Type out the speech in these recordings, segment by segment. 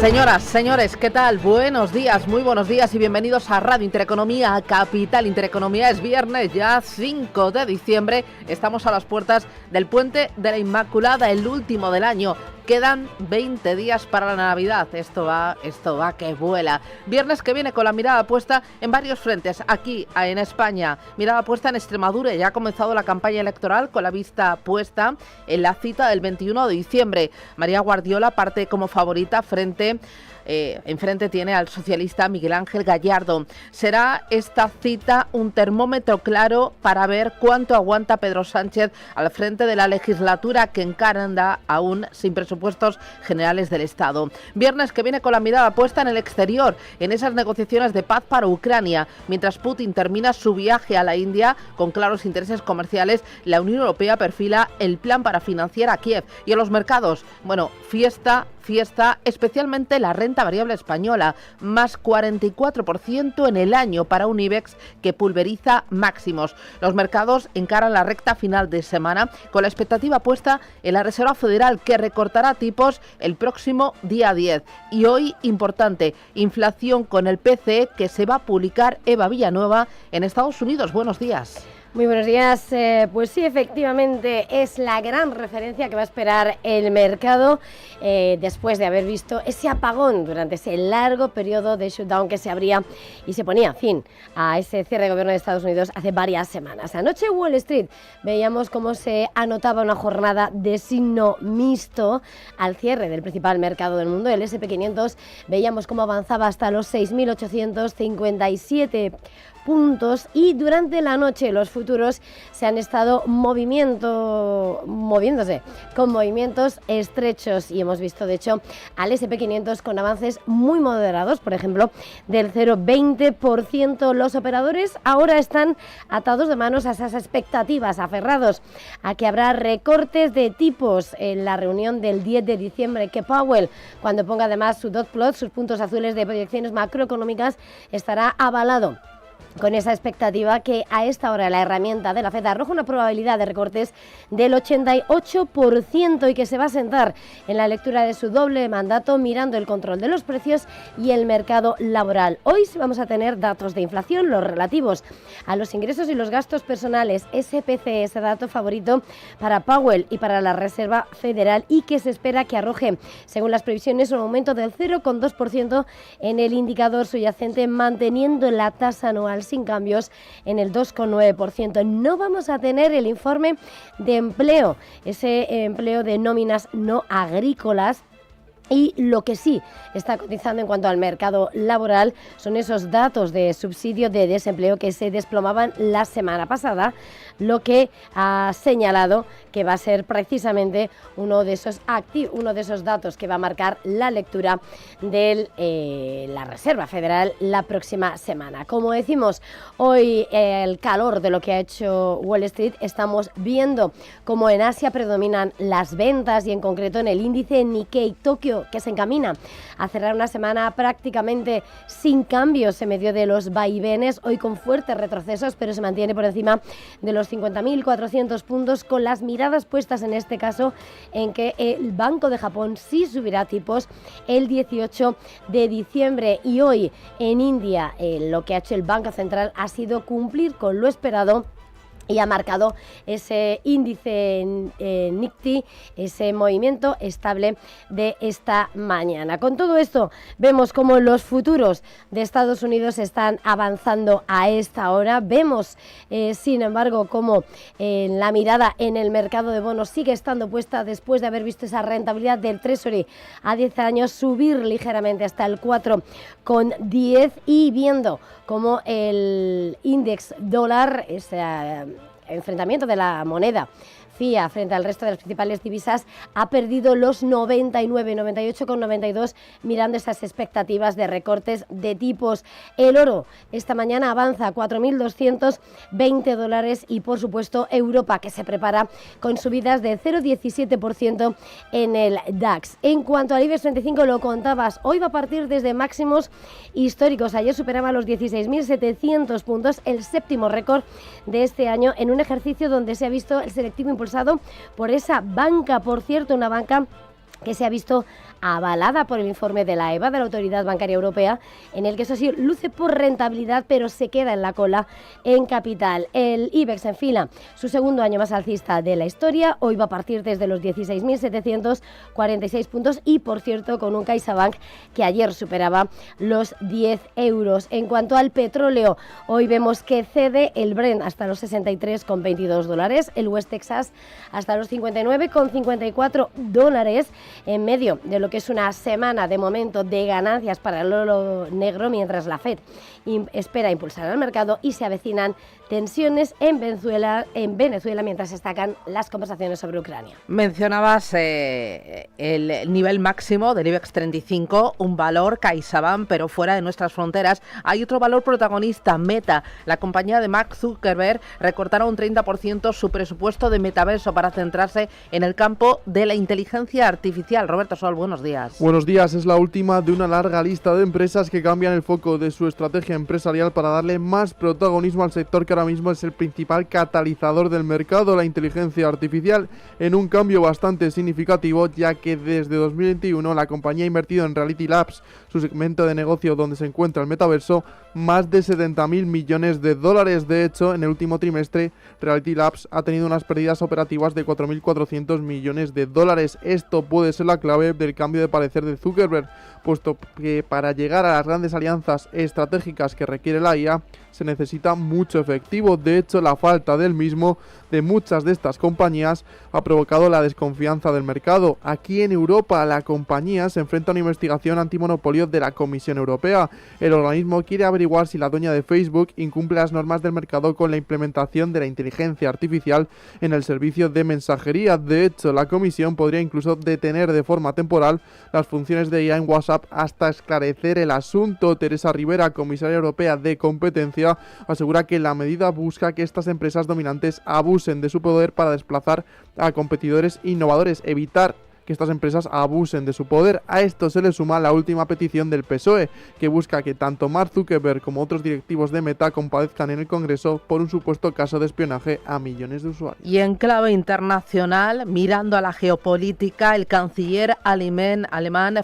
Señoras, señores, ¿qué tal? Buenos días, muy buenos días y bienvenidos a Radio Intereconomía, a Capital Intereconomía. Es viernes ya 5 de diciembre, estamos a las puertas del Puente de la Inmaculada, el último del año. Quedan 20 días para la Navidad, esto va que vuela. Viernes que viene con la mirada puesta en varios frentes, aquí en España, mirada puesta en Extremadura. Ya ha comenzado la campaña electoral con la vista puesta en la cita del 21 de diciembre. María Guardiola parte como favorita enfrente tiene al socialista Miguel Ángel Gallardo. Será esta cita un termómetro claro para ver cuánto aguanta Pedro Sánchez al frente de la legislatura que encarna aún sin presupuestos generales del Estado. Viernes que viene con la mirada puesta en el exterior, en esas negociaciones de paz para Ucrania. Mientras Putin termina su viaje a la India con claros intereses comerciales, la Unión Europea perfila el plan para financiar a Kiev. Y en los mercados, bueno, fiesta, especialmente la renta variable española, más 44% en el año para un IBEX que pulveriza máximos. Los mercados encaran la recta final de semana con la expectativa puesta en la Reserva Federal, que recortará tipos el próximo día 10. Y hoy, importante, inflación con el PCE que se va a publicar Eva Villanueva en Estados Unidos. Buenos días. Muy buenos días. Pues sí, efectivamente es la gran referencia que va a esperar el mercado después de haber visto ese apagón durante ese largo periodo de shutdown que se abría y se ponía fin a ese cierre de gobierno de Estados Unidos hace varias semanas. Anoche Wall Street veíamos cómo se anotaba una jornada de signo mixto al cierre del principal mercado del mundo, el S&P 500. Veíamos cómo avanzaba hasta los 6.857 puntos y durante la noche los futuros se han estado moviéndose con movimientos estrechos y hemos visto de hecho al S&P 500 con avances muy moderados, por ejemplo del 0,20%. Los operadores ahora están atados de manos a esas expectativas, aferrados a que habrá recortes de tipos en la reunión del 10 de diciembre, que Powell, cuando ponga además su dot plot, sus puntos azules de proyecciones macroeconómicas, estará avalado con esa expectativa que a esta hora la herramienta de la FED arroja una probabilidad de recortes del 88% y que se va a sentar en la lectura de su doble mandato, mirando el control de los precios y el mercado laboral. Hoy vamos a tener datos de inflación, los relativos a los ingresos y los gastos personales, SPC, ese dato favorito para Powell y para la Reserva Federal, y que se espera que arroje, según las previsiones, un aumento del 0,2% en el indicador subyacente, manteniendo la tasa anual sin cambios en el 2,9%. No vamos a tener el informe de empleo, ese empleo de nóminas no agrícolas. Y lo que sí está cotizando en cuanto al mercado laboral son esos datos de subsidio de desempleo que se desplomaban la semana pasada, lo que ha señalado que va a ser precisamente uno de esos datos que va a marcar la lectura de la Reserva Federal la próxima semana. Como decimos, hoy el calor de lo que ha hecho Wall Street, estamos viendo cómo en Asia predominan las ventas y en concreto en el índice Nikkei Tokio, que se encamina a cerrar una semana prácticamente sin cambios en medio de los vaivenes, hoy con fuertes retrocesos, pero se mantiene por encima de los 50.400 puntos, con las miradas puestas en este caso en que el Banco de Japón sí subirá tipos el 18 de diciembre. Y hoy en India lo que ha hecho el Banco Central ha sido cumplir con lo esperado y ha marcado ese índice Nikkei, ese movimiento estable de esta mañana. Con todo esto, vemos cómo los futuros de Estados Unidos están avanzando a esta hora. Vemos, sin embargo, cómo la mirada en el mercado de bonos sigue estando puesta después de haber visto esa rentabilidad del Treasury a 10 años subir ligeramente hasta el 4,10, y viendo cómo el índice dólar, enfrentamiento de la moneda FIA frente al resto de las principales divisas, ha perdido los 98,92, mirando esas expectativas de recortes de tipos. El oro esta mañana avanza a $4.220 y por supuesto Europa, que se prepara con subidas de 0,17% en el DAX. En cuanto al IBEX 35, lo contabas, hoy va a partir desde máximos históricos. Ayer superaba los 16.700 puntos, el séptimo récord de este año, en un ejercicio donde se ha visto el selectivo impulsado por esa banca, por cierto, una banca que se ha visto avalada por el informe de la EBA, de la Autoridad Bancaria Europea, en el que eso sí luce por rentabilidad, pero se queda en la cola en capital. El IBEX enfila su segundo año más alcista de la historia, hoy va a partir desde los 16.746 puntos y, por cierto, con un CaixaBank que ayer superaba los 10 euros. En cuanto al petróleo, hoy vemos que cede el Brent hasta los $63,22, el West Texas hasta los $59,54, en medio de lo que es una semana de momento de ganancias para el oro negro, mientras la FED espera impulsar al mercado y se avecinan tensiones en Venezuela mientras destacan las conversaciones sobre Ucrania. Mencionabas el nivel máximo del IBEX 35, un valor CaixaBank, pero fuera de nuestras fronteras. Hay otro valor protagonista, Meta. La compañía de Mark Zuckerberg recortará un 30% su presupuesto de metaverso para centrarse en el campo de la inteligencia artificial. Roberto Sol, buenos días. Buenos días. Es la última de una larga lista de empresas que cambian el foco de su estrategia empresarial para darle más protagonismo al sector que ahora mismo es el principal catalizador del mercado, la inteligencia artificial, en un cambio bastante significativo, ya que desde 2021 la compañía ha invertido en Reality Labs, su segmento de negocio donde se encuentra el metaverso, más de 70.000 millones de dólares. De hecho, en el último trimestre, Reality Labs ha tenido unas pérdidas operativas de 4.400 millones de dólares. Esto puede ser la clave del cambio de parecer de Zuckerberg, puesto que para llegar a las grandes alianzas estratégicas que requiere la IA, se necesita mucho efectivo. De hecho, la falta del mismo de muchas de estas compañías ha provocado la desconfianza del mercado. Aquí en Europa, la compañía se enfrenta a una investigación antimonopolio de la Comisión Europea. El organismo quiere averiguar si la dueña de Facebook incumple las normas del mercado con la implementación de la inteligencia artificial en el servicio de mensajería. De hecho, la Comisión podría incluso detener de forma temporal las funciones de IA en WhatsApp hasta esclarecer el asunto. Teresa Rivera, comisaria europea de competencia, asegura que la medida busca que estas empresas dominantes abusen de su poder para desplazar a competidores innovadores, evitar que estas empresas abusen de su poder. A esto se le suma la última petición del PSOE, que busca que tanto Mark Zuckerberg como otros directivos de Meta compadezcan en el Congreso por un supuesto caso de espionaje a millones de usuarios. Y en clave internacional, mirando a la geopolítica, el canciller alemán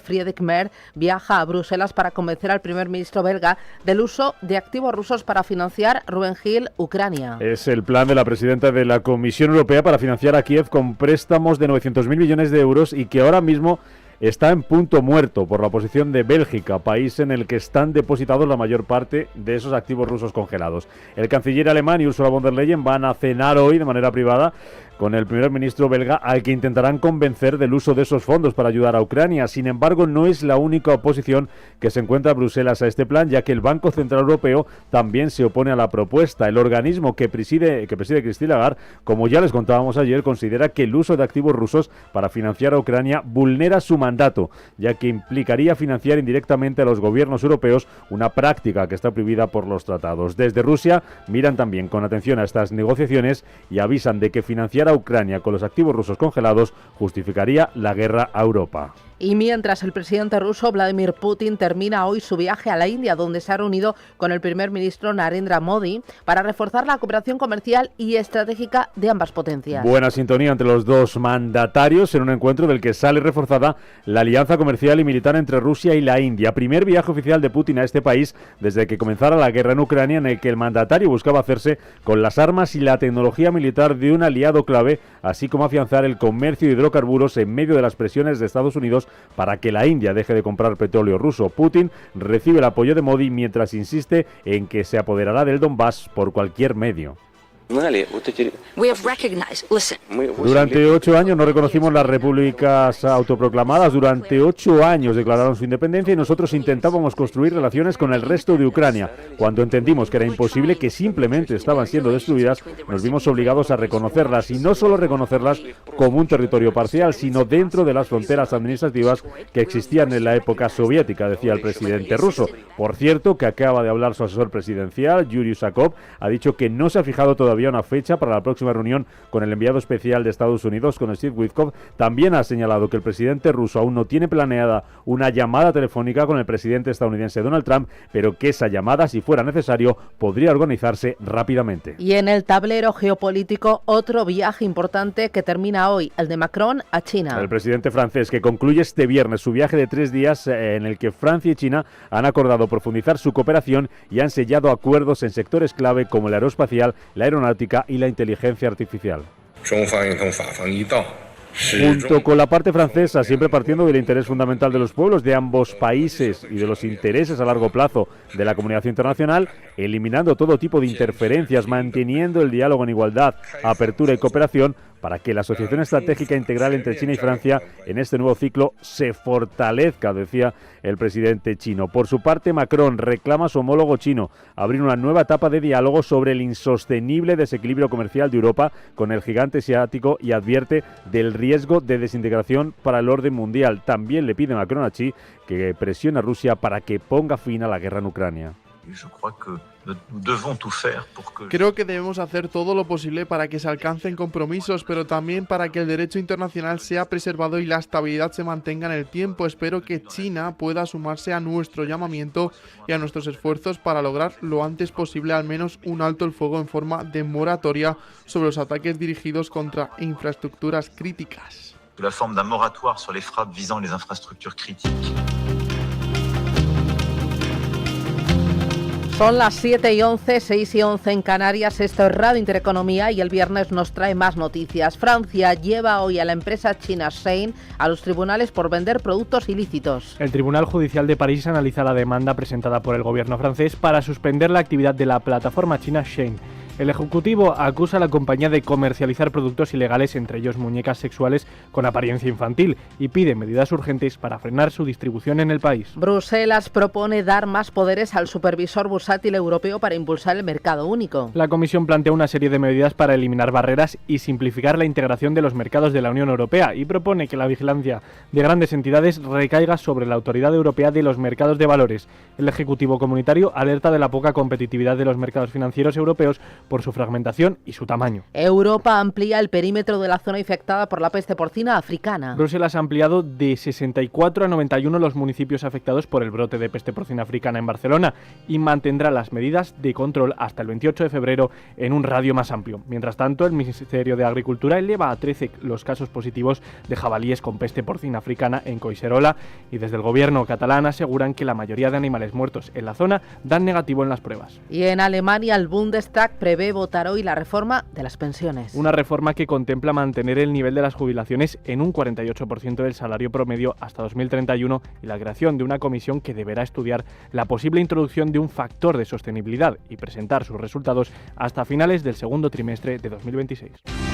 Friedrich Merz viaja a Bruselas para convencer al primer ministro belga del uso de activos rusos para financiar, Rubén Gil, Ucrania. Es el plan de la presidenta de la Comisión Europea para financiar a Kiev con préstamos de 900.000 millones de euros y que ahora mismo está en punto muerto por la oposición de Bélgica, país en el que están depositados la mayor parte de esos activos rusos congelados. El canciller alemán y Ursula von der Leyen van a cenar hoy de manera privada con el primer ministro belga, al que intentarán convencer del uso de esos fondos para ayudar a Ucrania. Sin embargo, no es la única oposición que se encuentra en Bruselas a este plan, ya que el Banco Central Europeo también se opone a la propuesta. El organismo que preside Christine Lagarde, como ya les contábamos ayer, considera que el uso de activos rusos para financiar a Ucrania vulnera su mandato, ya que implicaría financiar indirectamente a los gobiernos europeos, una práctica que está prohibida por los tratados. Desde Rusia miran también con atención a estas negociaciones y avisan de que financiar a Ucrania con los activos rusos congelados justificaría la guerra a Europa. Y mientras el presidente ruso Vladimir Putin termina hoy su viaje a la India, donde se ha reunido con el primer ministro Narendra Modi para reforzar la cooperación comercial y estratégica de ambas potencias. Buena sintonía entre los dos mandatarios en un encuentro del que sale reforzada la alianza comercial y militar entre Rusia y la India. Primer viaje oficial de Putin a este país desde que comenzara la guerra en Ucrania, en el que el mandatario buscaba hacerse con las armas y la tecnología militar de un aliado clave, así como afianzar el comercio de hidrocarburos en medio de las presiones de Estados Unidos para que la India deje de comprar petróleo ruso. Putin recibe el apoyo de Modi mientras insiste en que se apoderará del Donbass por cualquier medio. Durante 8 años no reconocimos las repúblicas autoproclamadas. Durante 8 años declararon su independencia y nosotros intentábamos construir relaciones con el resto de Ucrania. Cuando entendimos que era imposible, que simplemente estaban siendo destruidas, nos vimos obligados a reconocerlas, y no solo reconocerlas como un territorio parcial, sino dentro de las fronteras administrativas que existían en la época soviética, decía el presidente ruso. Por cierto, que acaba de hablar su asesor presidencial, Yuri Usakov, ha dicho que no se ha fijado todavía todavía una fecha para la próxima reunión con el enviado especial de Estados Unidos, con Steve Witkoff. También ha señalado que el presidente ruso aún no tiene planeada una llamada telefónica con el presidente estadounidense Donald Trump, pero que esa llamada, si fuera necesario, podría organizarse rápidamente. Y en el tablero geopolítico, otro viaje importante que termina hoy, el de Macron a China. El presidente francés, que concluye este viernes su viaje de 3 días en el que Francia y China han acordado profundizar su cooperación y han sellado acuerdos en sectores clave como el aeroespacial, la aeronáutica y la inteligencia artificial. Junto con la parte francesa, siempre partiendo del interés fundamental de los pueblos de ambos países y de los intereses a largo plazo de la comunidad internacional, eliminando todo tipo de interferencias, manteniendo el diálogo en igualdad, apertura y cooperación, para que la asociación estratégica integral entre China y Francia en este nuevo ciclo se fortalezca, decía el presidente chino. Por su parte, Macron reclama a su homólogo chino abrir una nueva etapa de diálogo sobre el insostenible desequilibrio comercial de Europa con el gigante asiático y advierte del riesgo de desintegración para el orden mundial. También le pide Macron a Xi que presione a Rusia para que ponga fin a la guerra en Ucrania. Creo que debemos hacer todo lo posible para que se alcancen compromisos, pero también para que el derecho internacional sea preservado y la estabilidad se mantenga en el tiempo. Espero que China pueda sumarse a nuestro llamamiento y a nuestros esfuerzos para lograr lo antes posible al menos un alto el fuego en forma de moratoria sobre los ataques dirigidos contra infraestructuras críticas. La forma d'un moratoire sur les frappes visant les infrastructures critiques. Son las 7:11, 6:11 en Canarias. Esto es Radio Intereconomía y el viernes nos trae más noticias. Francia lleva hoy a la empresa china Shein a los tribunales por vender productos ilícitos. El Tribunal Judicial de París analiza la demanda presentada por el gobierno francés para suspender la actividad de la plataforma china Shein. El Ejecutivo acusa a la compañía de comercializar productos ilegales, entre ellos muñecas sexuales con apariencia infantil, y pide medidas urgentes para frenar su distribución en el país. Bruselas propone dar más poderes al supervisor bursátil europeo para impulsar el mercado único. La Comisión plantea una serie de medidas para eliminar barreras y simplificar la integración de los mercados de la Unión Europea y propone que la vigilancia de grandes entidades recaiga sobre la Autoridad Europea de los Mercados de Valores. El Ejecutivo Comunitario alerta de la poca competitividad de los mercados financieros europeos por su fragmentación y su tamaño. Europa amplía el perímetro de la zona infectada por la peste porcina africana. Bruselas ha ampliado de 64 a 91 los municipios afectados por el brote de peste porcina africana en Barcelona y mantendrá las medidas de control hasta el 28 de febrero en un radio más amplio. Mientras tanto, el Ministerio de Agricultura eleva a 13 los casos positivos de jabalíes con peste porcina africana en Collserola y desde el gobierno catalán aseguran que la mayoría de animales muertos en la zona dan negativo en las pruebas. Y en Alemania el Bundestag prevé votar hoy la reforma de las pensiones. Una reforma que contempla mantener el nivel de las jubilaciones en un 48% del salario promedio hasta 2031 y la creación de una comisión que deberá estudiar la posible introducción de un factor de sostenibilidad y presentar sus resultados hasta finales del segundo trimestre de 2026.